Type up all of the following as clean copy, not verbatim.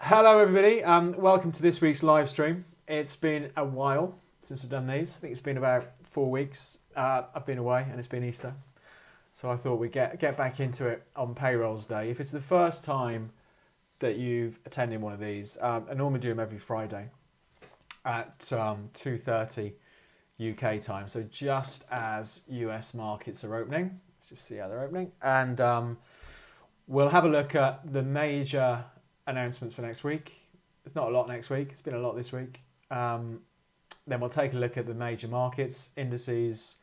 Hello everybody, welcome to this week's live stream. It's been a while since I've done these. I think it's been about 4 weeks. I've been away and it's been Easter. So I thought we'd get back into it on payrolls day. If it's the first time that you've attended one of these, I normally do them every Friday at 2:30 UK time. So just as US markets are opening, let's just see how they're opening. And we'll have a look at the major announcements for next week. There's not a lot next week. It's been a lot this week. Then we'll take a look at the major markets, indices,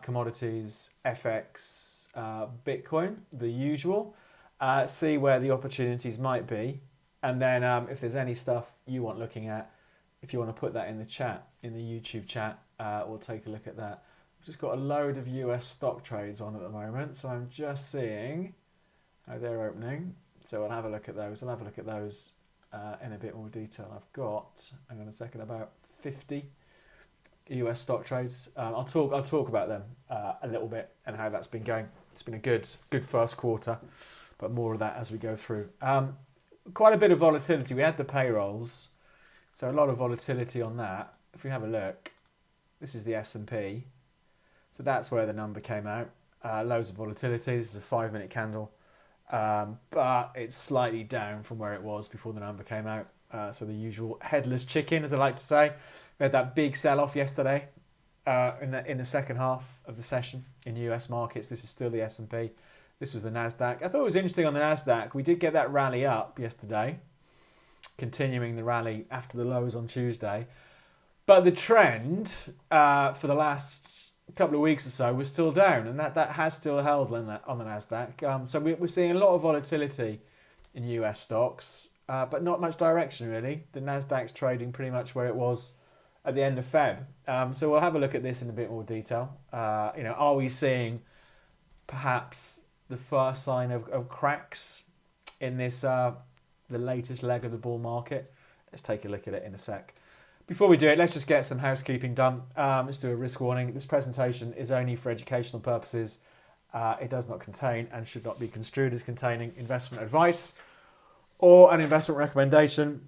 commodities, FX, Bitcoin, the usual. See where the opportunities might be. And then if there's any stuff you want looking at, if you want to put that in the chat, in the YouTube chat, we'll take a look at that. I've just got a load of US stock trades on at the moment. So I'm just seeing how they're opening. So we'll have a look at those. I'll have a look at those in a bit more detail. I've got, hang on a second, about 50 US stock trades. I'll talk about them a little bit and how that's been going. It's been a good first quarter, but more of that as we go through. Quite a bit of volatility. We had the payrolls, so a lot of volatility on that. If we have a look, this is the S&P. So that's where the number came out. Loads of volatility. This is a 5-minute candle. But it's slightly down from where it was before the number came out. So the usual headless chicken, as I like to say. We had that big sell-off yesterday in the second half of the session in US markets. This is still the S&P. This was the NASDAQ. I thought it was interesting on the NASDAQ. We did get that rally up yesterday, continuing the rally after the lows on Tuesday. But the trend for the last couple of weeks or so was still down, and that has still held on the NASDAQ. So we're seeing a lot of volatility in US stocks, but not much direction really. The NASDAQ's trading pretty much where it was at the end of Feb. So we'll have a look at this in a bit more detail. Are we seeing perhaps the first sign of cracks in this the latest leg of the bull market? Let's take a look at it in a sec. Before we do it, let's just get some housekeeping done. Let's do a risk warning. This presentation is only for educational purposes. It does not contain and should not be construed as containing investment advice or an investment recommendation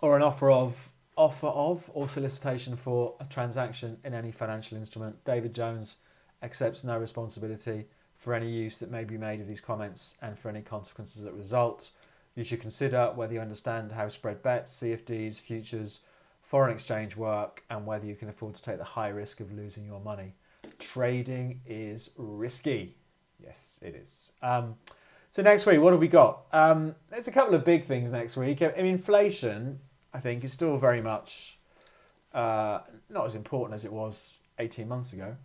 or an offer of or solicitation for a transaction in any financial instrument. David Jones accepts no responsibility for any use that may be made of these comments and for any consequences that result. You should consider whether you understand how spread bets, CFDs, futures, foreign exchange work, and whether you can afford to take the high risk of losing your money. Trading is risky. Yes, it is. So next week, what have we got? There's a couple of big things next week. Inflation, I think, is still very much not as important as it was 18 months ago,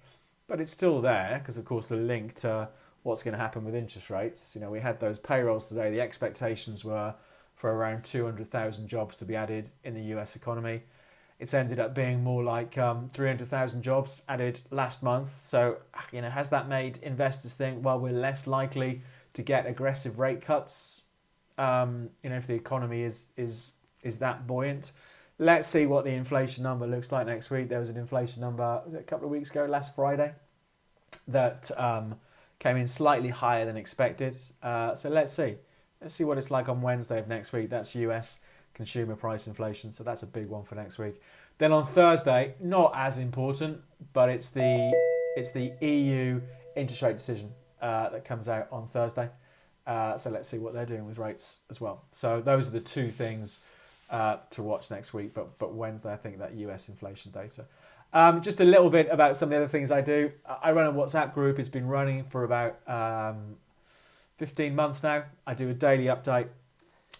but it's still there because, of course, the link to what's going to happen with interest rates. We had those payrolls today. The expectations were for around 200,000 jobs to be added in the US economy. It's ended up being more like 300,000 jobs added last month. So, has that made investors think, well, we're less likely to get aggressive rate cuts, if the economy is that buoyant? Let's see what the inflation number looks like next week. There was an inflation number a couple of weeks ago, last Friday, that came in slightly higher than expected. So let's see. Let's see what it's like on Wednesday of next week. That's US consumer price inflation. So that's a big one for next week. Then on Thursday, not as important, but it's the EU interest rate decision that comes out on Thursday. So let's see what they're doing with rates as well. So those are the two things to watch next week. But Wednesday, I think that US inflation data. Just a little bit about some of the other things I do. I run a WhatsApp group. It's been running for about 15 months now. I do a daily update,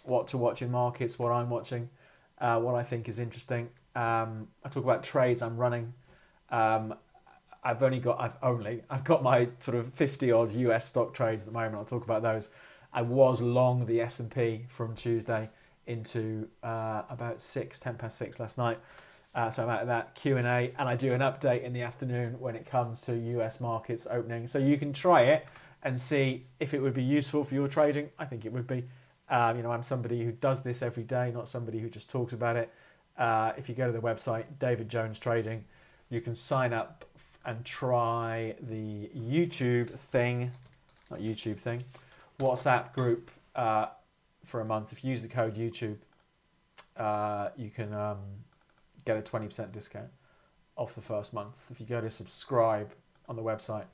what to watch in markets, what I'm watching, what I think is interesting. I talk about trades I'm running. I've got my sort of 50 odd US stock trades at the moment. I'll talk about those. I was long the S&P from Tuesday into about 10 past 6 last night. So I'm out of that Q&A, and I do an update in the afternoon when it comes to US markets opening. So you can try it and see if it would be useful for your trading. I think it would be. I'm somebody who does this every day, not somebody who just talks about it. If you go to the website, David Jones Trading, you can sign up and try the WhatsApp group for a month. If you use the code YouTube, you can get a 20% discount off the first month. If you go to subscribe on the website,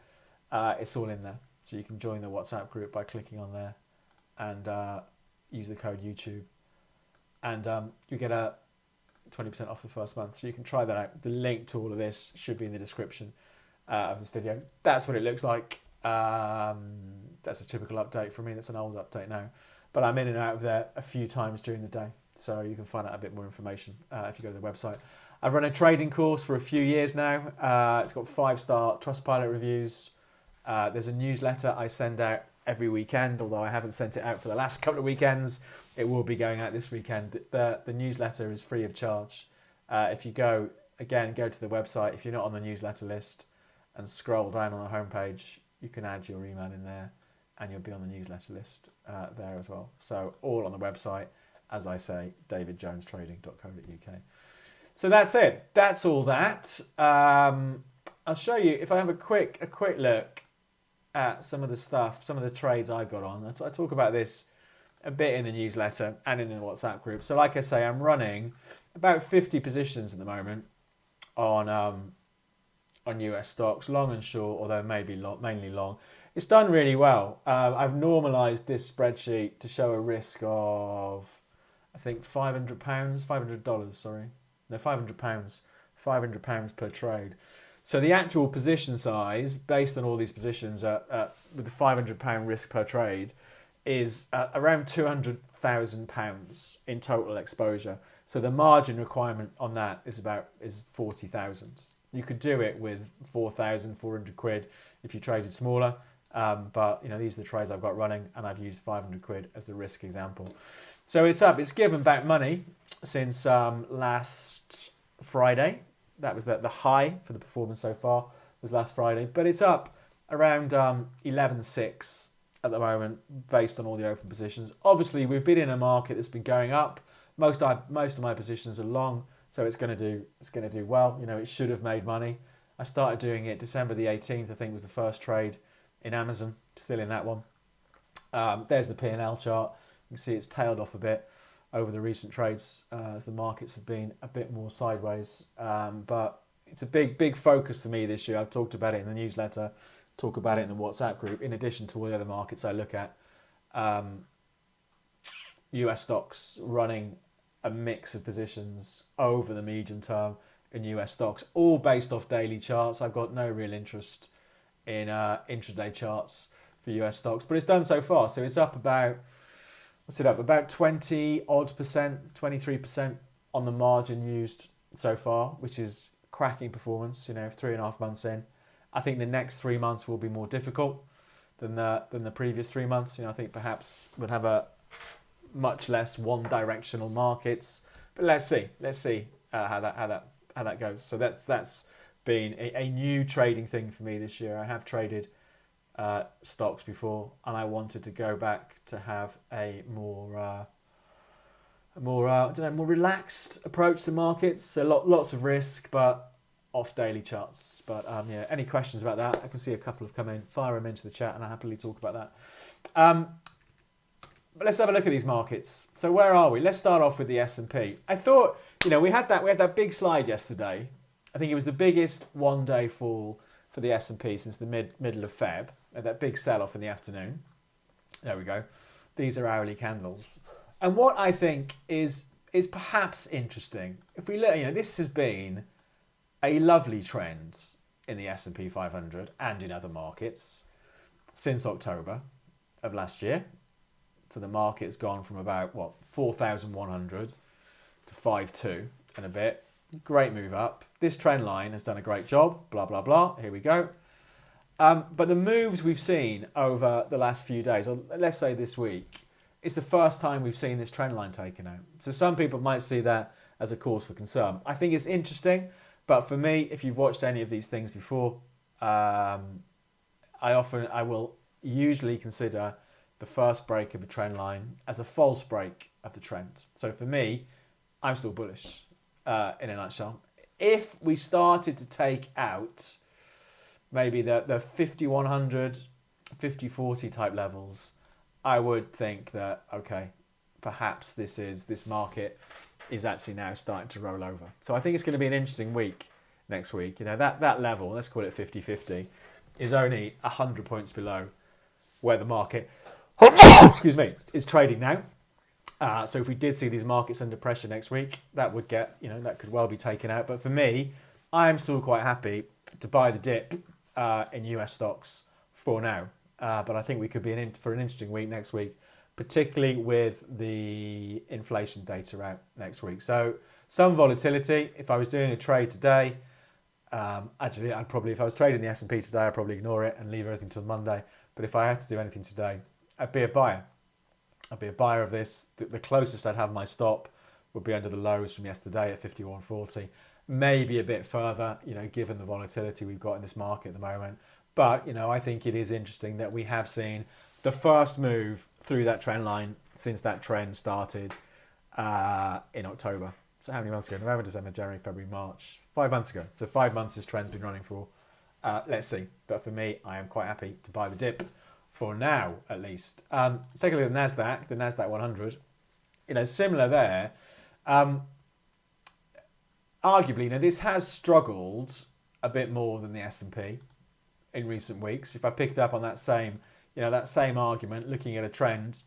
it's all in there. So you can join the WhatsApp group by clicking on there and use the code YouTube. And you get a 20% off the first month. So you can try that out. The link to all of this should be in the description of this video. That's what it looks like. That's a typical update for me. That's an old update now. But I'm in and out of there a few times during the day. So you can find out a bit more information if you go to the website. I've run a trading course for a few years now. It's got 5-star Trustpilot reviews. There's a newsletter I send out every weekend, although I haven't sent it out for the last couple of weekends. It will be going out this weekend. The newsletter is free of charge. If you go to the website. If you're not on the newsletter list and scroll down on the homepage, you can add your email in there and you'll be on the newsletter list there as well. So all on the website, as I say, davidjonestrading.co.uk. So that's it. That's all that. I'll show you, if I have a quick look at some of the stuff, some of the trades I've got on. I talk about this a bit in the newsletter and in the WhatsApp group. So like I say, I'm running about 50 positions at the moment on US stocks, long and short, although maybe mainly long. It's done really well. I've normalised this spreadsheet to show a risk of, I think, $500, sorry. No, £500. £500 per trade. So the actual position size, based on all these positions, with the £500 risk per trade, is around £200,000 in total exposure. So the margin requirement on that is 40,000. You could do it with 4,400 quid if you traded smaller, but these are the trades I've got running, and I've used 500 quid as the risk example. So it's up. It's given back money since last Friday. That was the high for the performance so far, was last Friday. But it's up around 11.6 at the moment, based on all the open positions. Obviously, we've been in a market that's been going up. Most of my positions are long, so it's going to do well. It should have made money. I started doing it December the 18th. I think was the first trade in Amazon. Still in that one. There's the P&L chart. You can see it's tailed off a bit over the recent trades as the markets have been a bit more sideways. But it's a big focus for me this year. I've talked about it in the newsletter, talk about it in the WhatsApp group, in addition to all the other markets I look at. US stocks, running a mix of positions over the medium term in US stocks, all based off daily charts. I've got no real interest in intraday charts for US stocks, but it's done so far. So it's up about, what's it up? About 20% 23% on the margin used so far, which is cracking performance, 3.5 months in. I think the next 3 months will be more difficult than the previous 3 months. I think perhaps we'll have a much less one-directional markets, but let's see how that goes. So that's been a new trading thing for me this year. I have traded stocks before, and I wanted to go back to have a more relaxed approach to markets. So lots of risk, but off daily charts. But any questions about that? I can see a couple have come in. Fire them into the chat, and I'll happily talk about that. But let's have a look at these markets. So where are we? Let's start off with the S&P. I thought, we had that big slide yesterday. I think it was the biggest one-day fall for the S&P since the middle of Feb. That big sell-off in the afternoon. There we go. These are hourly candles. And what I think is perhaps interesting, if we look, this has been a lovely trend in the S&P 500 and in other markets since October of last year. So the market's gone from about 4,100 to 5,2 and a bit. Great move up. This trend line has done a great job. Blah blah blah. Here we go. But the moves we've seen over the last few days, or let's say this week, it's the first time we've seen this trend line taken out. So some people might see that as a cause for concern. I think it's interesting, but for me, if you've watched any of these things before, I will usually consider the first break of a trend line as a false break of the trend. So for me, I'm still bullish in a nutshell. If we started to take out maybe the 5,100, 50/40 type levels, I would think that, okay, perhaps this market is actually now starting to roll over. So I think it's going to be an interesting week next week. You know, that level, let's call it 50-50, is only 100 points below where the market, excuse me, is trading now. So if we did see these markets under pressure next week, that would get, you know, that could well be taken out. But for me, I am still quite happy to buy the dip in US stocks for now. But I think we could be in for an interesting week next week, particularly with the inflation data out next week. So some volatility. If I was doing a trade today, actually, if I was trading the S&P today, I'd probably ignore it and leave everything till Monday. But if I had to do anything today, I'd be a buyer. I'd be a buyer of this. The closest I'd have my stop would be under the lows from yesterday at 51.40. Maybe a bit further, you know, given the volatility we've got in this market at the moment. But, you know, I think it is interesting that we have seen the first move through that trend line since that trend started in October. So how many months ago? November, December, January, February, March. 5 months ago. So 5 months this trend's been running for. Let's see. But for me, I am quite happy to buy the dip for now, at least. Let's take a look at the NASDAQ 100. You know, similar there. Arguably, you know, this has struggled a bit more than the S&P in recent weeks. If I picked up on that same argument, looking at a trend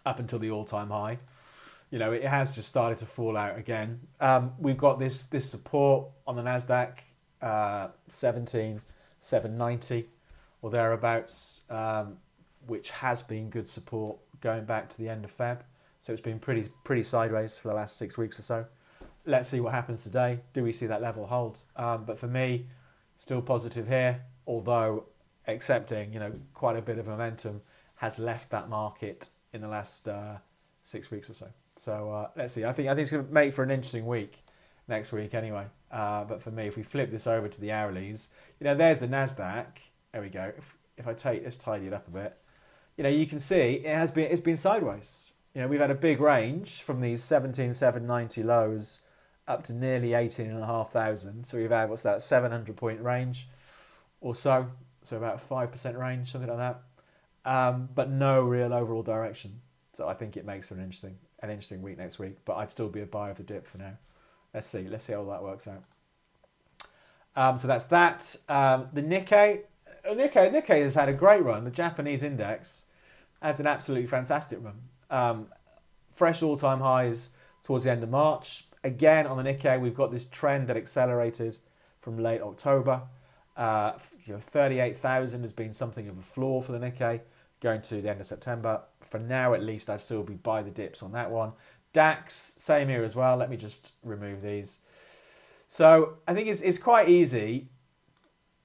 up until the all-time high, you know, it has just started to fall out again. We've got this support on the NASDAQ, 17,790 or thereabouts, which has been good support going back to the end of Feb. So it's been pretty sideways for the last 6 weeks or so. Let's see what happens today. Do we see that level hold? But for me, still positive here, although accepting, you know, quite a bit of momentum has left that market in the last 6 weeks or so. So let's see. I think it's going to make for an interesting week next week anyway. But for me, if we flip this over to the hourlies, you know, there's the NASDAQ. There we go. If I let's tidy it up a bit. You know, you can see it's been sideways. You know, we've had a big range from these 17,790 lows up to nearly 18,500. So we've had, what's that, 700 point range or so. So about 5% range, something like that. But no real overall direction. So I think it makes for an interesting week next week. But I'd still be a buyer of the dip for now. Let's see how all that works out. So that's that. The Nikkei has had a great run. The Japanese index had an absolutely fantastic run. Fresh all-time highs towards the end of March. Again, on the Nikkei, we've got this trend that accelerated from late October. 38,000 has been something of a floor for the Nikkei going to the end of September. For now, at least, I'd still be buy the dips on that one. DAX, same here as well. Let me just remove these. So I think it's quite easy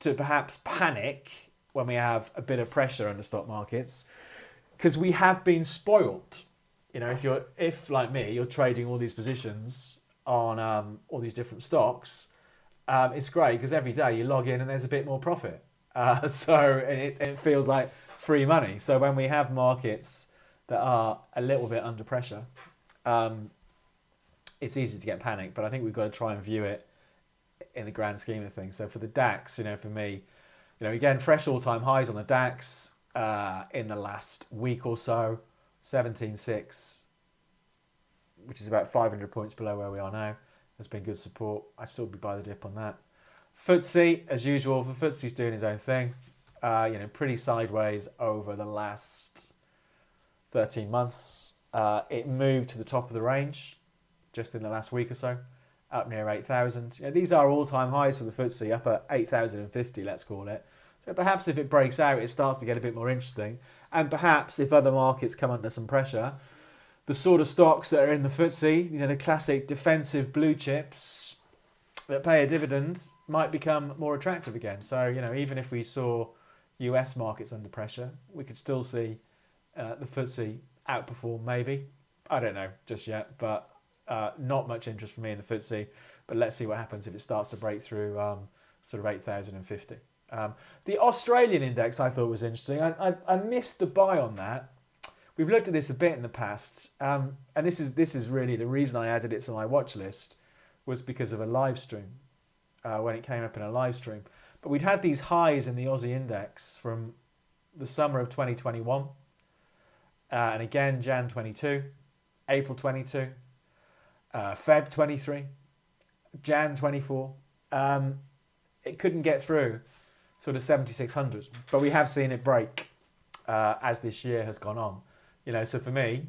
to perhaps panic when we have a bit of pressure on the stock markets because we have been spoiled. You know, if like me, you're trading all these positions on all these different stocks, it's great because every day you log in and there's a bit more profit. It feels like free money. So when we have markets that are a little bit under pressure, it's easy to get panicked. But I think we've got to try and view it in the grand scheme of things. So for the DAX, you know, for me, you know, again, fresh all-time highs on the DAX in the last week or so, 17.6, which is about 500 points below where we are now. There's been good support. I'd still be buy the dip on that. FTSE, as usual, the FTSE's doing his own thing. You know, pretty sideways over the last 13 months. It moved to the top of the range just in the last week or so, up near 8,000. You know, these are all-time highs for the FTSE, up at 8,050, let's call it. So perhaps if it breaks out, it starts to get a bit more interesting. And perhaps if other markets come under some pressure, the sort of stocks that are in the FTSE, you know, the classic defensive blue chips that pay a dividend might become more attractive again. So, you know, even if we saw US markets under pressure, we could still see the FTSE outperform maybe. I don't know just yet, but not much interest for me in the FTSE. But let's see what happens if it starts to break through sort of 8,050. The Australian index I thought was interesting. I missed the buy on that. We've looked at this a bit in the past, and this is really the reason I added it to my watch list was because of a live stream, when it came up in a live stream. But we'd had these highs in the Aussie index from the summer of 2021, and again Jan 22, April 22, Feb 23, Jan 24. It couldn't get through sort of 7,600, but we have seen it break as this year has gone on. So for me,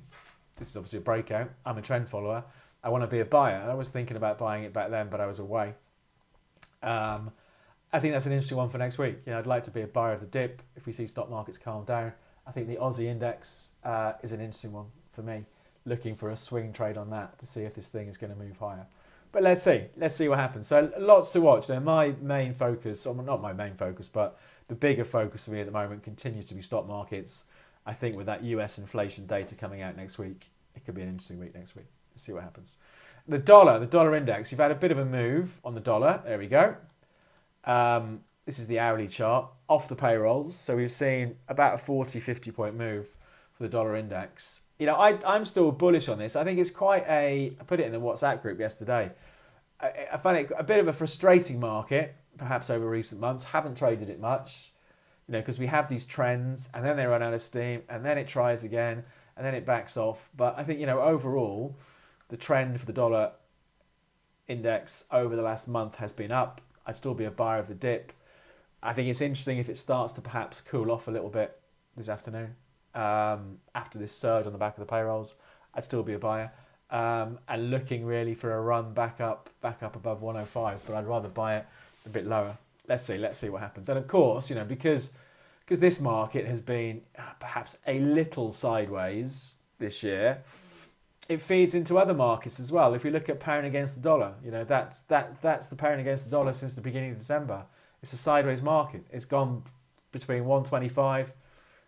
this is obviously a breakout. I'm a trend follower. I want to be a buyer. I was thinking about buying it back then, but I was away. I think that's an interesting one for next week. I'd like to be a buyer of the dip if we see stock markets calm down. I think the Aussie index is an interesting one for me, looking for a swing trade on that to see if this thing is going to move higher. But let's see what happens. So lots to watch. My main focus, or not my main focus, but the bigger focus for me at the moment continues to be stock markets. I think with that US inflation data coming out next week, it could be an interesting week next week. Let's see what happens. The dollar index, you've had a bit of a move on the dollar. There we go. This is the hourly chart off the payrolls. So we've seen about a 40, 50 point move for the dollar index. I'm still bullish on this. I think it's I put it in the WhatsApp group yesterday. I find it a bit of a frustrating market, perhaps over recent months. Haven't traded it much, because we have these trends and then they run out of steam and then it tries again and then it backs off. But I think, overall, the trend for the dollar index over the last month has been up. I'd still be a buyer of the dip. I think it's interesting if it starts to perhaps cool off a little bit this afternoon. After this surge on the back of the payrolls, I'd still be a buyer. And looking really for a run back up above 105, but I'd rather buy it a bit lower. Let's see what happens. And of course, because this market has been perhaps a little sideways this year, it feeds into other markets as well. If we look at pound against the dollar, that's the pound against the dollar since the beginning of December. It's a sideways market. It's gone between 125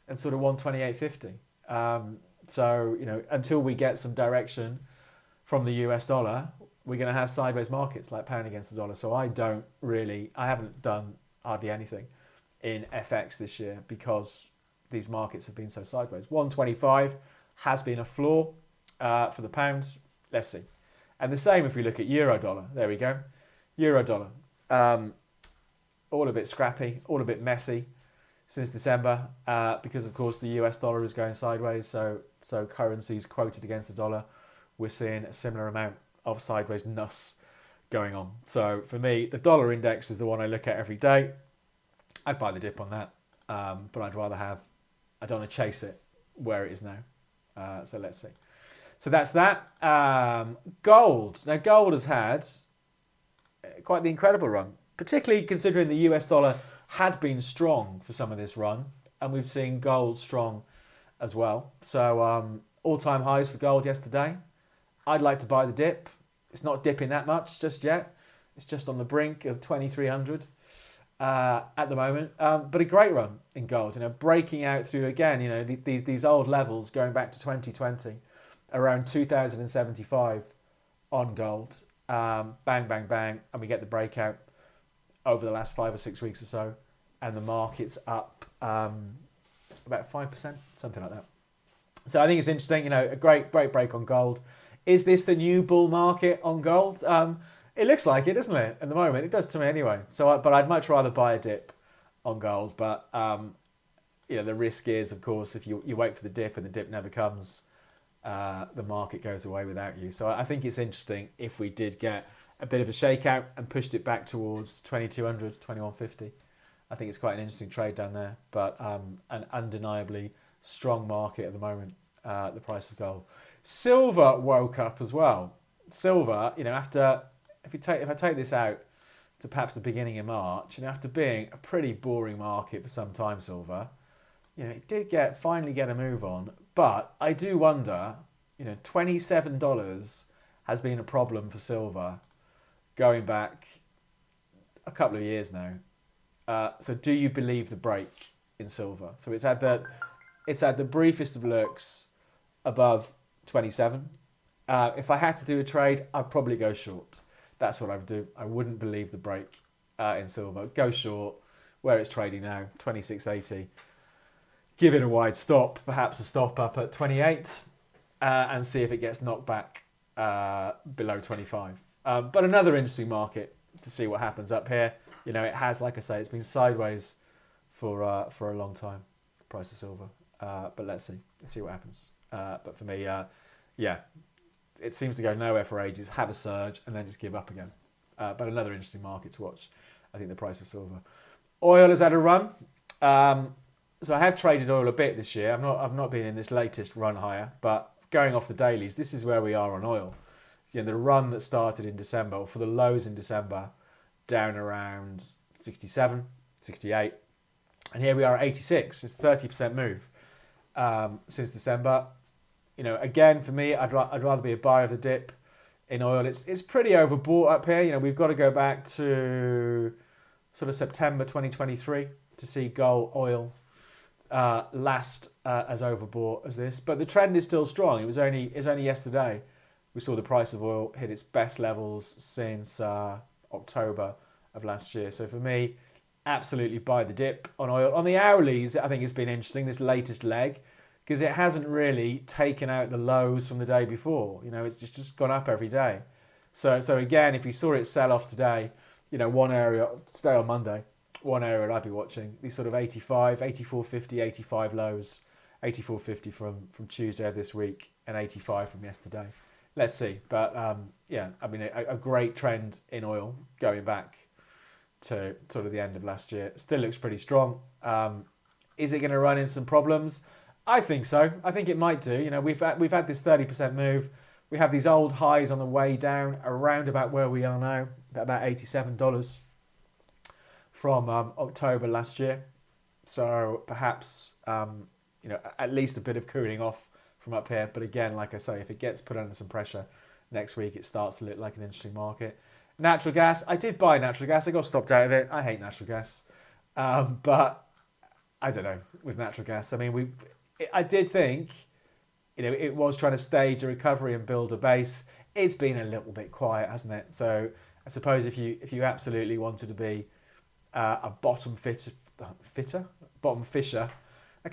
and sort of 128.50. So, until we get some direction from the US dollar, we're going to have sideways markets like pound against the dollar. So I haven't done hardly anything in FX this year because these markets have been so sideways. 125 has been a floor for the pounds. Let's see. And the same if we look at euro dollar. There we go. Euro dollar. All a bit scrappy, all a bit messy since December because, of course, the US dollar is going sideways. So currencies quoted against the dollar, we're seeing a similar amount of sideways-ness going on. So for me, the dollar index is the one I look at every day. I'd buy the dip on that, but I don't want to chase it where it is now. So let's see. So that's that. Gold. Now, gold has had quite the incredible run, particularly considering the US dollar had been strong for some of this run, and we've seen gold strong as well. So all-time highs for gold yesterday. I'd like to buy the dip. It's not dipping that much just yet. It's just on the brink of 2,300 at the moment. But a great run in gold, breaking out through again, these old levels going back to 2020, around 2,075 on gold. Bang, bang, bang, and we get the breakout over the last 5 or 6 weeks or so, and the market's up about 5%, something like that. So I think it's interesting, a great break on gold. Is this the new bull market on gold? It looks like it, doesn't it? At the moment, it does to me anyway. But I'd much rather buy a dip on gold. But the risk is, of course, if you wait for the dip and the dip never comes, the market goes away without you. So I think it's interesting if we did get a bit of a shakeout and pushed it back towards 2,200, 2,150. I think it's quite an interesting trade down there. But an undeniably strong market at the moment, the price of gold. Silver woke up as well. Silver, if I take this out to perhaps the beginning of March, after being a pretty boring market for some time, silver, it did finally get a move on. But I do wonder, $27 has been a problem for silver going back a couple of years now. So do you believe the break in silver? So it's had the briefest of looks above 27. If I had to do a trade, I'd probably go short. That's what I would do. I wouldn't believe the break in silver. Go short where it's trading now, 26.80. Give it a wide stop, perhaps a stop up at 28, and see if it gets knocked back below 25. But another interesting market to see what happens up here. It has, like I say, it's been sideways for a long time, the price of silver. But let's see what happens. But for me, yeah, it seems to go nowhere for ages, have a surge, and then just give up again. But another interesting market to watch, I think, the price of silver. Oil has had a run. So I have traded oil a bit this year. I've not been in this latest run higher, but going off the dailies, this is where we are on oil. The run that started in December, or for the lows in December, down around 67, 68. And here we are at 86. It's a 30% move since December. Again, for me, I'd rather be a buyer of the dip in oil. It's pretty overbought up here. We've got to go back to sort of September 2023 to see oil last as overbought as this. But the trend is still strong. It was only yesterday we saw the price of oil hit its best levels since October of last year. So for me, absolutely buy the dip on oil. On the hourlies, I think it's been interesting, this latest leg, because it hasn't really taken out the lows from the day before. It's just gone up every day. So again, if you saw it sell off today, one area, today on Monday, one area I'd be watching, these sort of 85, 84.50, 85 lows, 84.50 from Tuesday of this week and 85 from yesterday. Let's see. But a great trend in oil going back to sort of the end of last year. Still looks pretty strong. Is it going to run into some problems? I think so. I think it might do. We've had this 30% move. We have these old highs on the way down around about where we are now, about $87 from October last year. So perhaps at least a bit of cooling off from up here. But again, like I say, if it gets put under some pressure next week, it starts to look like an interesting market. Natural gas. I did buy natural gas. I got stopped out of it. I hate natural gas. But I don't know with natural gas. I mean, I did think, it was trying to stage a recovery and build a base. It's been a little bit quiet, hasn't it? So I suppose if you absolutely wanted to be a bottom fisher, that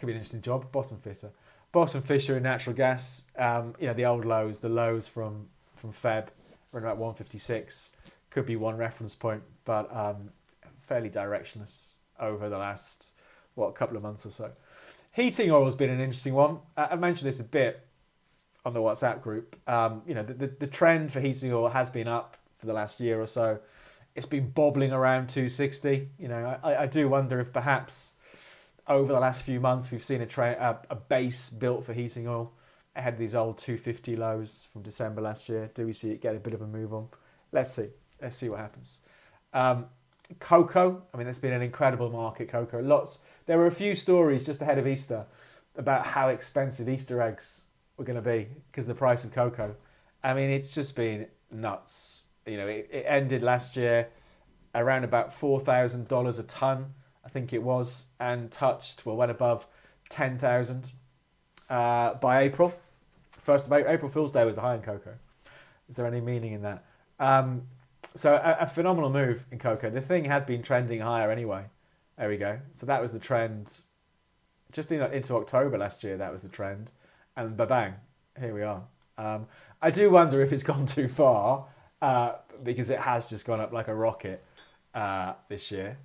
could be an interesting job. Bottom fisher in natural gas. The old lows, the lows from Feb, around about 156, could be one reference point, but fairly directionless over the last couple of months or so. Heating oil has been an interesting one. I mentioned this a bit on the WhatsApp group. The trend for heating oil has been up for the last year or so. It's been bobbling around 260. I do wonder if perhaps over the last few months we've seen a base built for heating oil ahead of these old 250 lows from December last year. Do we see it get a bit of a move on? Let's see. Let's see what happens. Cocoa. I mean, it's been an incredible market, cocoa. There were a few stories just ahead of Easter about how expensive Easter eggs were going to be because of the price of cocoa. I mean, it's just been nuts. It ended last year around about $4,000 a ton, I think it was, and went above 10,000 by April. 1st of April Fool's Day was the high in cocoa. Is there any meaning in that? So a phenomenal move in cocoa. The thing had been trending higher anyway. There we go. So that was the trend. Just into October last year, that was the trend. And ba-bang, here we are. I do wonder if it's gone too far because it has just gone up like a rocket this year.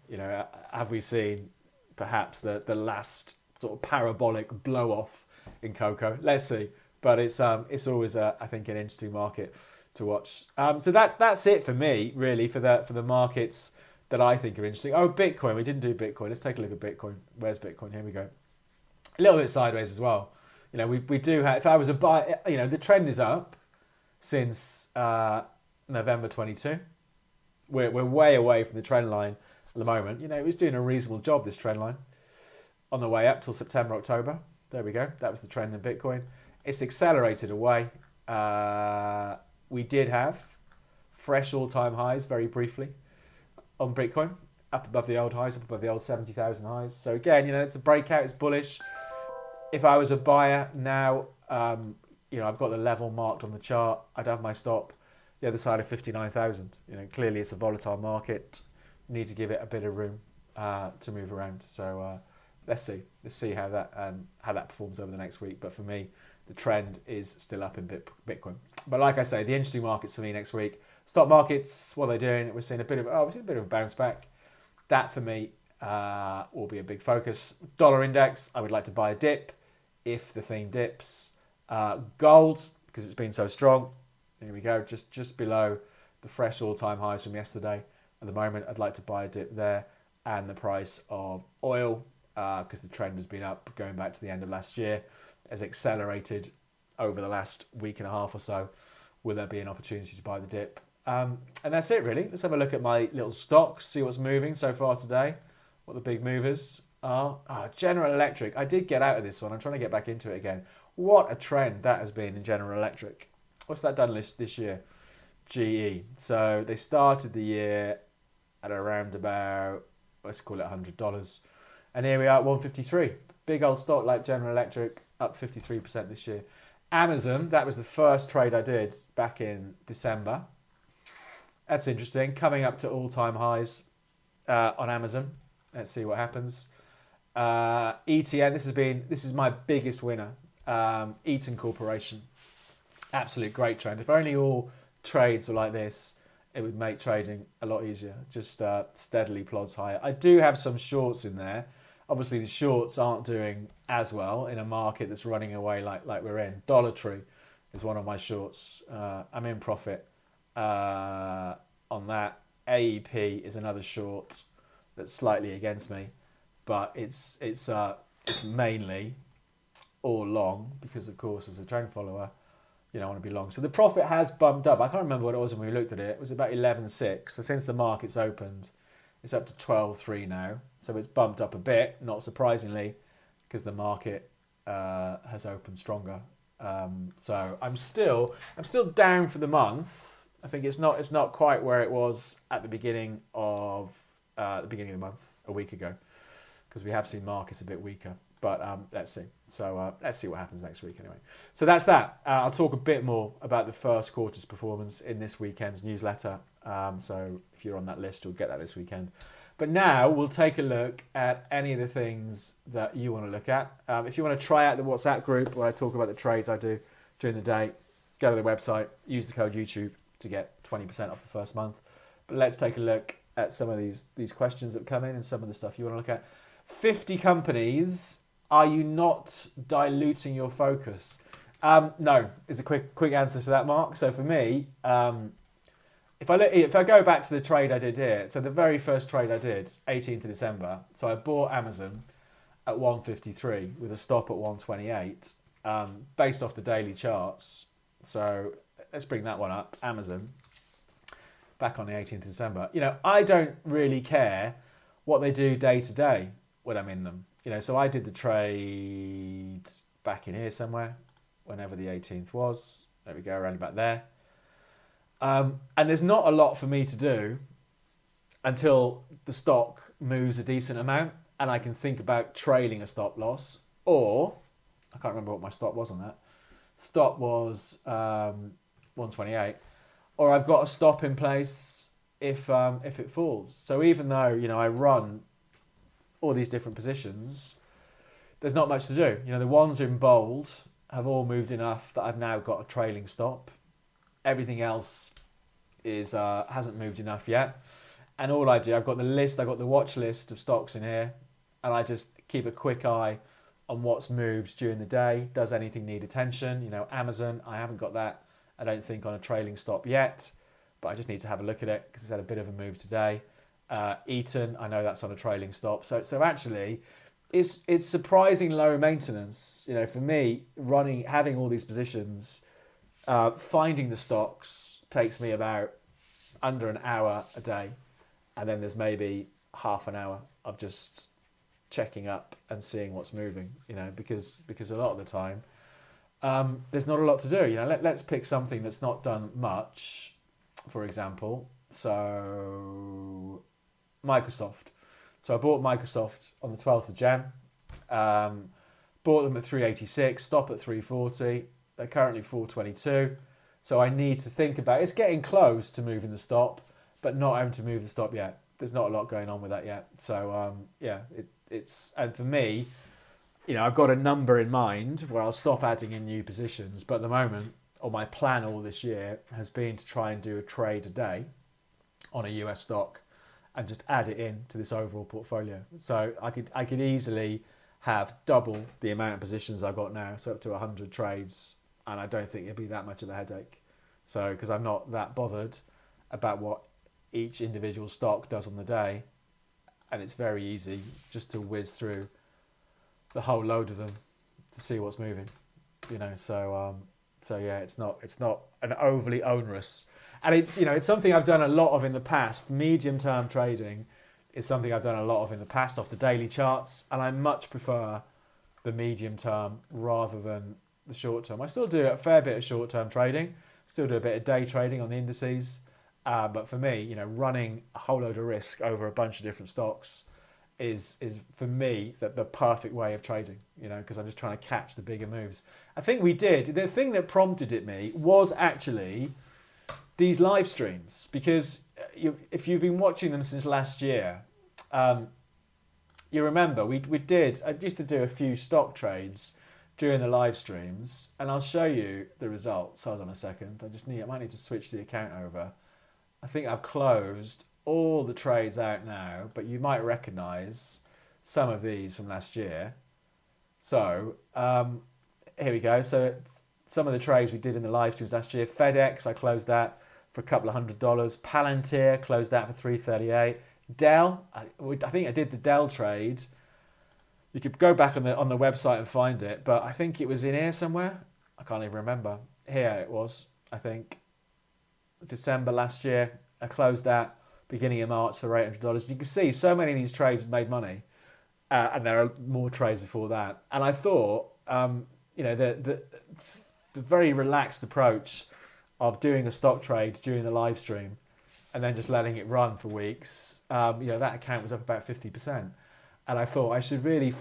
Have we seen perhaps the last sort of parabolic blow-off in cocoa? Let's see. But it's always, I think, an interesting market to watch. So that's it for me, really, for the markets that I think are interesting. Oh, Bitcoin. We didn't do Bitcoin. Let's take a look at Bitcoin. Where's Bitcoin? Here we go. A little bit sideways as well. We do have, if I was a buy, the trend is up since November 22. We're way away from the trend line at the moment. It was doing a reasonable job, this trend line, on the way up till September, October. There we go. That was the trend in Bitcoin. It's accelerated away. We did have fresh all-time highs very briefly on Bitcoin, up above the old highs, up above the old 70,000 highs. So again, it's a breakout, it's bullish. If I was a buyer now, I've got the level marked on the chart. I'd have my stop the other side of 59,000. Clearly it's a volatile market. We need to give it a bit of room to move around. So let's see how that performs over the next week. But for me, the trend is still up in Bitcoin. But like I say, the interesting markets for me next week. Stock markets, what are they doing? We're seeing a bit of a bounce back. That for me will be a big focus. Dollar index, I would like to buy a dip if the thing dips. Gold because it's been so strong. Here we go, just below the fresh all-time highs from yesterday. At the moment, I'd like to buy a dip there, and the price of oil, because the trend has been up going back to the end of last year, has accelerated over the last week and a half or so. Will there be an opportunity to buy the dip? And that's it, really. Let's have a look at my little stocks, see what's moving so far today, what the big movers are. General Electric. I did get out of this one. I'm trying to get back into it again. What a trend that has been in General Electric. What's that done this year? GE. So they started the year at around about, let's call it $100. And here we are at 153. Big old stock like General Electric, up 53% this year. Amazon, that was the first trade I did back in December. That's interesting. Coming up to all-time highs on Amazon. Let's see what happens. ETN, this is my biggest winner. Eaton Corporation. Absolute great trend. If only all trades were like this, it would make trading a lot easier. Just steadily plods higher. I do have some shorts in there. Obviously, the shorts aren't doing as well in a market that's running away like we're in. Dollar Tree is one of my shorts. I'm in profit on that. AEP is another short that's slightly against me, but it's mainly all long because, of course, as a trend follower, you don't want to be long. So the profit has bumped up. I can't remember what it was when we looked at it. It was about 11.6. So since the market's opened, it's up to 12.3 now. So it's bumped up a bit, not surprisingly, because the market has opened stronger. So I'm still down for the month. I think it's not quite where it was at the beginning of the month a week ago, because we have seen markets a bit weaker. But let's see. So let's see what happens next week anyway. So that's that. I'll talk a bit more about the first quarter's performance in this weekend's newsletter. So if you're on that list, you'll get that this weekend. But now we'll take a look at any of the things that you want to look at. If you want to try out the WhatsApp group where I talk about the trades I do during the day, go to the website, use the code YouTube to get 20% off the first month. But let's take a look at some of these questions that come in and some of the stuff you want to look at. 50 companies. Are you not diluting your focus? No, is a quick answer to that, Mark. So for me, if I go back to the trade I did here, so the very first trade I did, 18th of December, so I bought Amazon at 153 with a stop at 128, based off the daily charts. So let's bring that one up, Amazon, back on the 18th of December. You know, I don't really care what they do day to day when I'm in them. You know, so I did the trade back in here somewhere, whenever the 18th was. There we go, around about there. And there's not a lot for me to do until the stock moves a decent amount and I can think about trailing a stop loss, or I can't remember what my stop was on that. Stop was 128, or I've got a stop in place if it falls. So even though, you know, I run all these different positions, there's not much to do. You know, the ones in bold have all moved enough that I've now got a trailing stop. Everything else is hasn't moved enough yet. And all I do, I've got the list, I've got the watch list of stocks in here, and I just keep a quick eye on what's moved during the day. Does anything need attention? You know, Amazon, I haven't got that, I don't think, on a trailing stop yet, but I just need to have a look at it because it's had a bit of a move today. Eaton, I know that's on a trailing stop. So actually, it's surprising low maintenance. You know, for me, having all these positions, finding the stocks takes me about under an hour a day, and then there's maybe half an hour of just checking up and seeing what's moving. You know, because a lot of the time, there's not a lot to do. You know, let's pick something that's not done much, for example. So Microsoft. So I bought Microsoft on the 12th of Jan. Bought them at 386, stop at 340. They're currently 422. So I need to think about, it's getting close to moving the stop, but not having to move the stop yet. There's not a lot going on with that yet. So yeah, it's, and for me, you know, I've got a number in mind where I'll stop adding in new positions, but at the moment, or my plan all this year has been to try and do a trade a day on a US stock and just add it in to this overall portfolio. So I could easily have double the amount of positions I've got now, so up to 100 trades and I don't think it'll be that much of a headache. So, because I'm not that bothered about what each individual stock does on the day, and it's very easy just to whiz through the whole load of them to see what's moving, you know. So yeah, it's not an overly onerous, and it's something I've done a lot of in the past. Medium term trading is something I've done a lot of in the past off the daily charts, and I much prefer the medium term rather than the short term. I still do a fair bit of short term trading, still do a bit of day trading on the indices. But for me, running a whole load of risk over a bunch of different stocks is for me the perfect way of trading, because I'm just trying to catch the bigger moves. I think the thing that prompted it me was actually these live streams, because if you've been watching them since last year, you remember I used to do a few stock trades during the live streams, and I'll show you the results. Hold on a second. I might need to switch the account over. I think I've closed all the trades out now, but you might recognise some of these from last year. So here we go. So some of the trades we did in the live streams last year. FedEx, I closed that for a couple of $100. Palantir, closed that for $338. Dell, I think I did the Dell trade. You could go back on the website and find it, but I think it was in here somewhere. I can't even remember. Here it was, I think. December last year, I closed that beginning of March for $800. You can see so many of these trades made money, and there are more trades before that. And I thought, the very relaxed approach of doing a stock trade during the live stream and then just letting it run for weeks, that account was up about 50%. And I thought I should really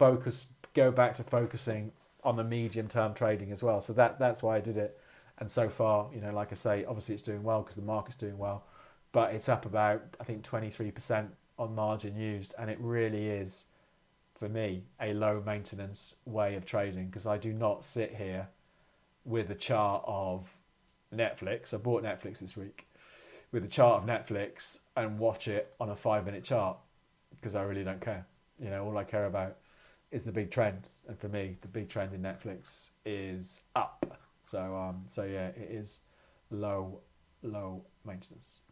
go back to focusing on the medium term trading as well. So that's why I did it. And so far, like I say, obviously it's doing well because the market's doing well, but it's up about, I think, 23% on margin used. And it really is, for me, a low maintenance way of trading, because I do not sit here with a chart of Netflix. I bought Netflix this week with a chart of Netflix and watch it on a 5-minute chart, because I really don't care. All I care about is the big trend. And for me, the big trend in Netflix is up. So yeah, it is low maintenance.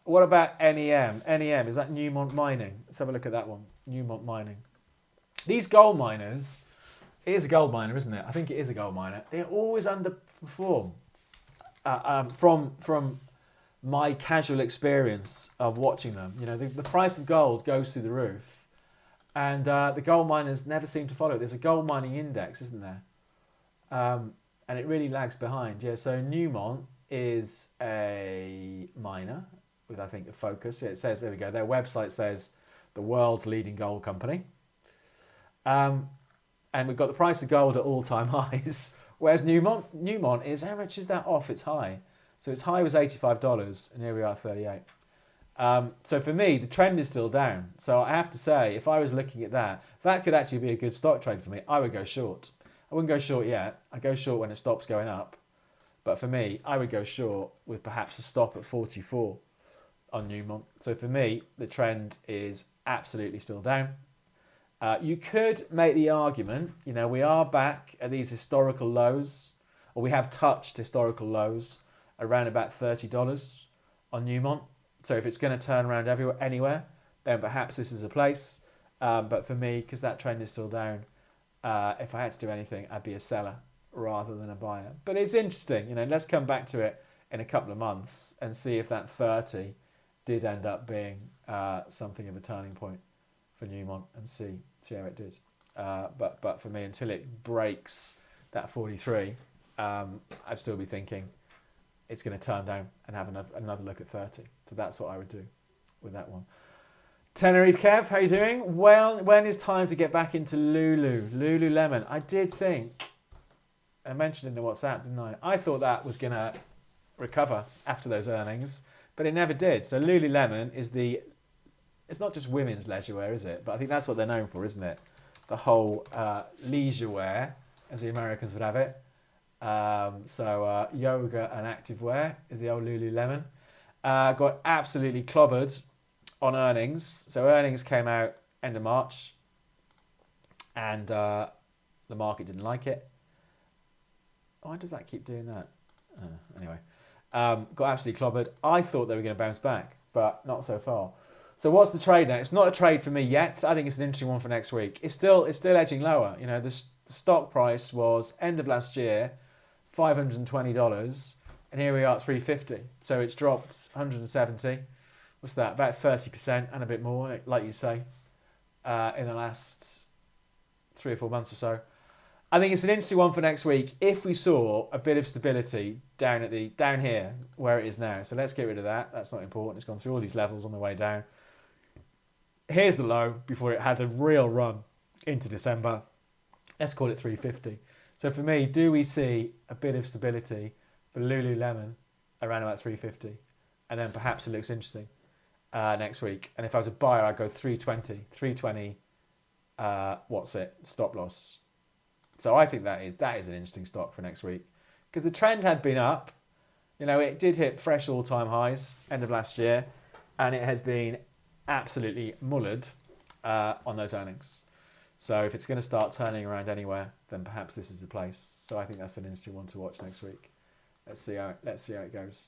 What about NEM? NEM, is that Newmont Mining? Let's have a look at that one. Newmont Mining. These gold miners, it is a gold miner, isn't it? I think it is a gold miner. They always underperform. From my casual experience of watching them, the price of gold goes through the roof. And the gold miners never seem to follow it. There's a gold mining index, isn't there? And it really lags behind. Yeah, so Newmont is a miner with, I think, a focus. Yeah, it says, there we go, their website says the world's leading gold company. And we've got the price of gold at all-time highs. Whereas Newmont is, how much is that off its high? So its high was $85, and here we are, 38. So for me, the trend is still down. So I have to say, if I was looking at that could actually be a good stock trade for me. I would go short. I wouldn't go short yet. I'd go short when it stops going up. But for me, I would go short with perhaps a stop at 44 on Newmont. So for me, the trend is absolutely still down. You could make the argument, we are back at these historical lows, or we have touched historical lows around about $30 on Newmont. So if it's going to turn around anywhere, then perhaps this is a place. But for me, because that trend is still down, if I had to do anything, I'd be a seller rather than a buyer. But it's interesting, let's come back to it in a couple of months and see if that 30 did end up being something of a turning point for Newmont, and see how it did. But for me, until it breaks that 43, I'd still be thinking it's going to turn down and have another look at 30. So that's what I would do with that one. Tenerife Kev, how you doing? Well, when is time to get back into Lululemon? I did think, I mentioned in the WhatsApp, didn't I? I thought that was going to recover after those earnings, but it never did. So Lululemon is it's not just women's leisure wear, is it? But I think that's what they're known for, isn't it? The whole leisure wear, as the Americans would have it. So yoga and active wear is the old Lululemon. Got absolutely clobbered on earnings. So earnings came out end of March, and the market didn't like it. Why does that keep doing that? Anyway, got absolutely clobbered. I thought they were going to bounce back, but not so far. So what's the trade now? It's not a trade for me yet. I think it's an interesting one for next week. It's still edging lower. You know, the stock price was end of last year, $520, and here we are at 350. So it's dropped 170. What's that? About 30% and a bit more, like you say, in the last 3 or 4 months or so. I think it's an interesting one for next week if we saw a bit of stability down here where it is now. So let's get rid of that. That's not important. It's gone through all these levels on the way down. Here's the low before it had a real run into December. Let's call it 350. So for me, do we see a bit of stability for Lululemon around about 350? And then perhaps it looks interesting next week. And if I was a buyer, I'd go 320. 320, stop loss. So I think that is an interesting stock for next week. Because the trend had been up. You know, it did hit fresh all-time highs end of last year. And it has been absolutely mullered on those earnings. So if it's going to start turning around anywhere, then perhaps this is the place. So I think that's an interesting one to watch next week. Let's see how it goes.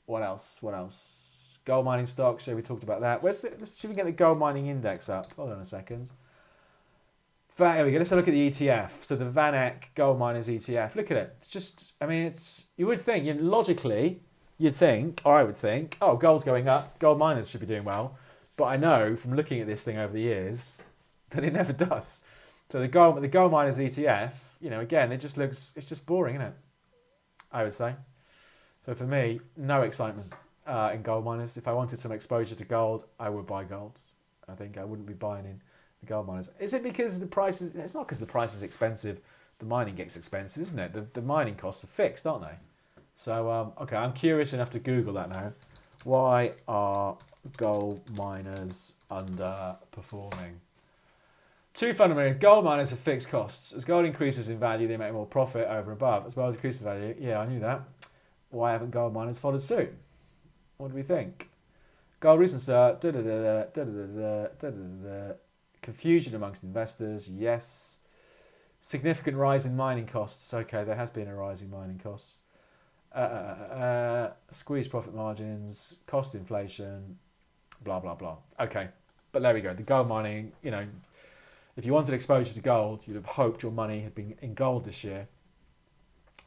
What else? Gold mining stocks. Yeah, we talked about that. Should we get the gold mining index up? Hold on a second. Here we go. Let's have a look at the ETF. So the VanEck Gold Miners ETF. Look at it. It's just, I mean, you would think, logically, you'd think, or I would think, oh, gold's going up. Gold miners should be doing well. But I know from looking at this thing over the years that it never does. So the gold miners ETF, again, it's just boring, isn't it? I would say. So for me, no excitement in gold miners. If I wanted some exposure to gold, I would buy gold. I think I wouldn't be buying in the gold miners. Is it because the price is? It's not because the price is expensive. The mining gets expensive, isn't it? The mining costs are fixed, aren't they? So okay, I'm curious enough to Google that now. Why are gold miners underperforming? Two fundamental. Gold miners have fixed costs. As gold increases in value, they make more profit over and above. As well as increases in value. Yeah, I knew that. Why haven't gold miners followed suit? What do we think? Gold recent surge. Confusion amongst investors. Yes. Significant rise in mining costs. Okay, there has been a rise in mining costs. Squeezed profit margins. Cost inflation. Blah, blah, blah. Okay, but there we go. The gold mining, if you wanted exposure to gold, you'd have hoped your money had been in gold this year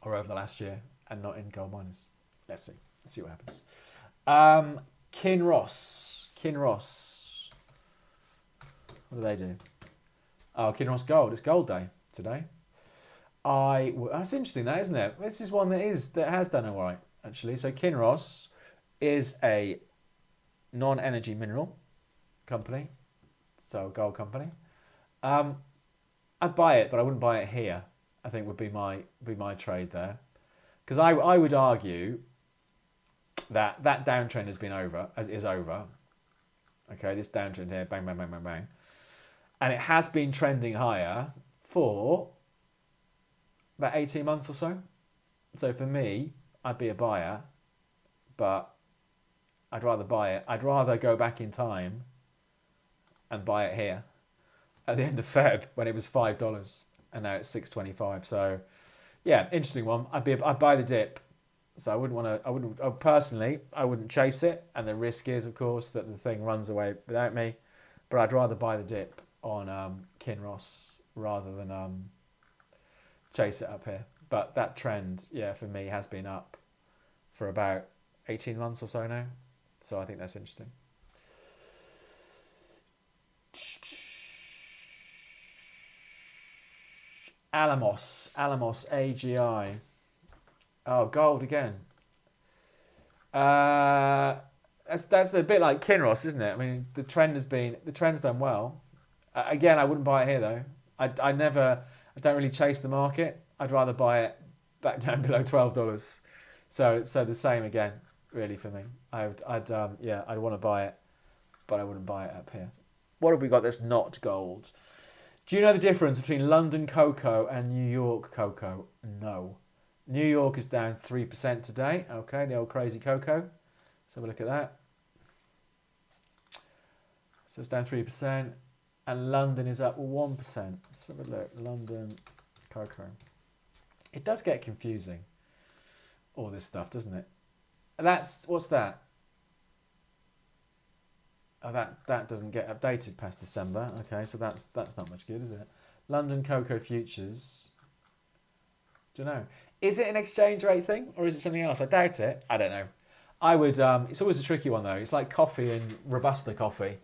or over the last year and not in gold miners. Let's see. Let's see what happens. Kinross. What do they do? Oh, Kinross Gold. It's gold day today. That's interesting, that, isn't it? This is one that has done all right, actually. So Kinross is a non-energy mineral company, so gold company. I'd buy it, but I wouldn't buy it here. I think would be my trade there, because I would argue that downtrend is over. Okay, this downtrend here, bang, bang, bang, bang, bang, and it has been trending higher for about 18 months or so. So for me, I'd be a buyer, but I'd rather buy it. I'd rather go back in time and buy it here at the end of Feb when it was $5 and now it's $6.25. So yeah, interesting one. I'd buy the dip. So I wouldn't chase it. And the risk is, of course, that the thing runs away without me. But I'd rather buy the dip on Kinross rather than chase it up here. But that trend, yeah, for me has been up for about 18 months or so now. So I think that's interesting. Alamos AGI. Oh, gold again. That's a bit like Kinross, isn't it? I mean, the trend's done well. Again, I wouldn't buy it here though. I don't really chase the market. I'd rather buy it back down below $12. So the same again, really for me. I'd want to buy it, but I wouldn't buy it up here. What have we got that's not gold? Do you know the difference between London cocoa and New York cocoa? No. New York is down 3% today. Okay, the old crazy cocoa. Let's have a look at that. So it's down 3%. And London is up 1%. Let's have a look. London cocoa. It does get confusing, all this stuff, doesn't it? What's that? Oh, that doesn't get updated past December. Okay, so that's not much good, is it? London cocoa futures. Don't know. Is it an exchange rate thing or is it something else? I doubt it. I don't know. I would. It's always a tricky one though. It's like coffee and Robusta coffee.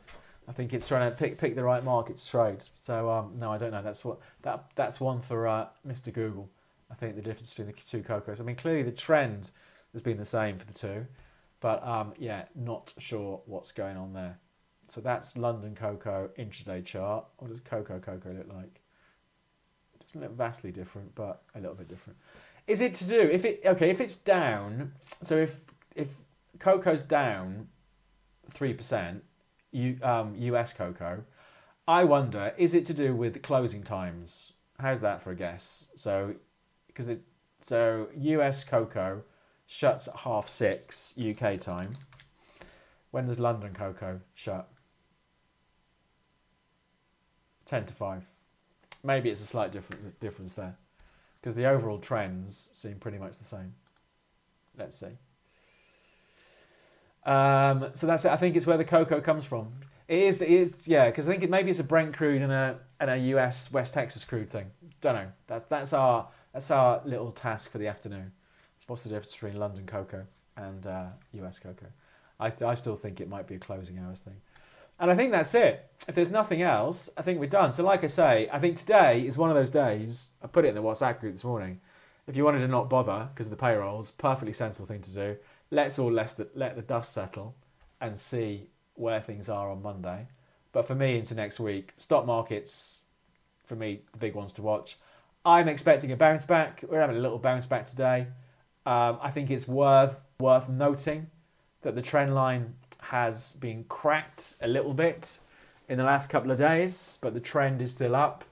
I think it's trying to pick the right market to trade. So no, I don't know. That's one for Mr. Google. I think the difference between the two cocos. I mean, clearly the trend has been the same for the two, but yeah, not sure what's going on there. So that's London cocoa intraday chart. What does cocoa look like? It doesn't look vastly different, but a little bit different. Is it to do if it's down? So if cocoa's down 3%, US cocoa, I wonder, is it to do with the closing times? How's that for a guess? So US cocoa shuts at 6:30 UK time. When does London cocoa shut? 10 to 5. Maybe it's a slight difference there, because the overall trends seem pretty much the same. Let's see. So that's it. I think it's where the cocoa comes from. It is, yeah, because I think maybe it's a Brent crude and a US West Texas crude thing. Don't know. That's our little task for the afternoon. What's the difference between London cocoa and US cocoa? I still think it might be a closing hours thing. And I think that's it. If there's nothing else, I think we're done. So like I say, I think today is one of those days. I put it in the WhatsApp group this morning. If you wanted to not bother because of the payrolls, perfectly sensible thing to do. Let's all let the dust settle and see where things are on Monday. But for me, into next week, stock markets, for me, the big ones to watch. I'm expecting a bounce back. We're having a little bounce back today. I think it's worth noting that the trend line has been cracked a little bit in the last couple of days, but the trend is still up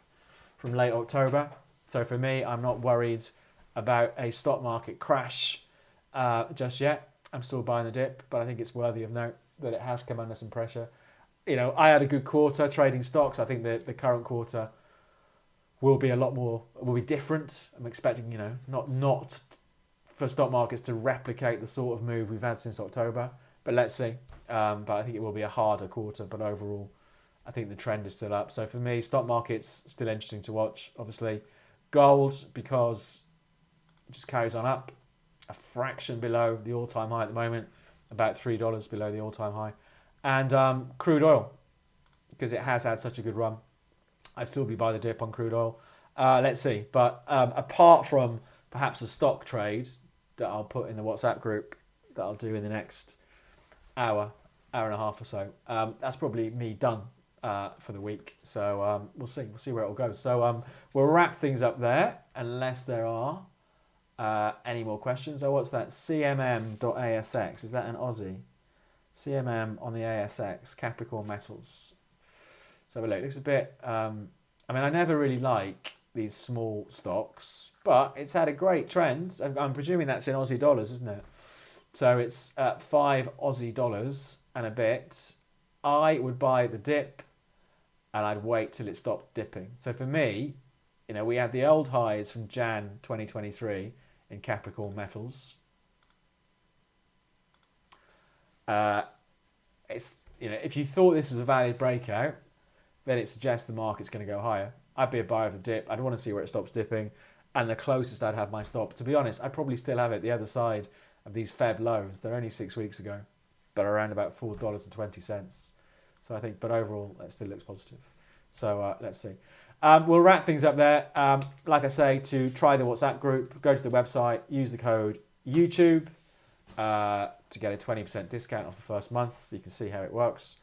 from late October. So for me, I'm not worried about a stock market crash just yet. I'm still buying the dip, but I think it's worthy of note that it has come under some pressure. You know, I had a good quarter trading stocks. I think the current quarter will be different. I'm expecting, not for stock markets to replicate the sort of move we've had since October, but let's see. But I think it will be a harder quarter, but overall, I think the trend is still up. So for me, stock market's still interesting to watch. Obviously, gold, because it just carries on up, a fraction below the all-time high at the moment, about $3 below the all-time high. And crude oil, because it has had such a good run. I'd still be by the dip on crude oil. Let's see. But apart from perhaps a stock trade that I'll put in the WhatsApp group that I'll do in the next hour and a half or so, that's probably me done for the week. So we'll see. We'll see where it all goes. So we'll wrap things up there, unless there are any more questions. Oh, what's that? CMM.ASX. Is that an Aussie? CMM on the ASX, Capricorn Metals. So have a look. It looks a bit... I mean, I never really like these small stocks, but it's had a great trend. I'm presuming that's in Aussie dollars, isn't it? So it's 5 Aussie dollars and a bit. I would buy the dip and I'd wait till it stopped dipping. So for me, we had the old highs from Jan 2023 in Capricorn Metals. If you thought this was a valid breakout, then it suggests the market's going to go higher. I'd be a buyer of the dip. I'd want to see where it stops dipping. And the closest I'd have my stop, to be honest, I'd probably still have it the other side of these Feb lows. They're only 6 weeks ago, but around about $4.20. So I think, but overall, that still looks positive. So let's see. We'll wrap things up there. Like I say, to try the WhatsApp group, go to the website, use the code YouTube to get a 20% discount off the first month. You can see how it works.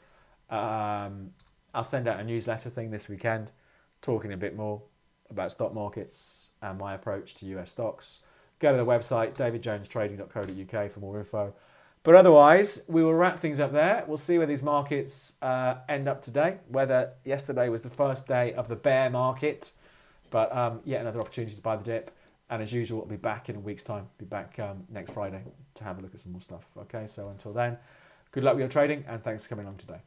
I'll send out a newsletter thing this weekend, talking a bit more about stock markets and my approach to US stocks. Go to the website, davidjonestrading.co.uk for more info. But otherwise, we will wrap things up there. We'll see where these markets end up today, whether yesterday was the first day of the bear market, but yet another opportunity to buy the dip. And as usual, we'll be back in a week's time. Be back next Friday to have a look at some more stuff. Okay, so until then, good luck with your trading and thanks for coming along today.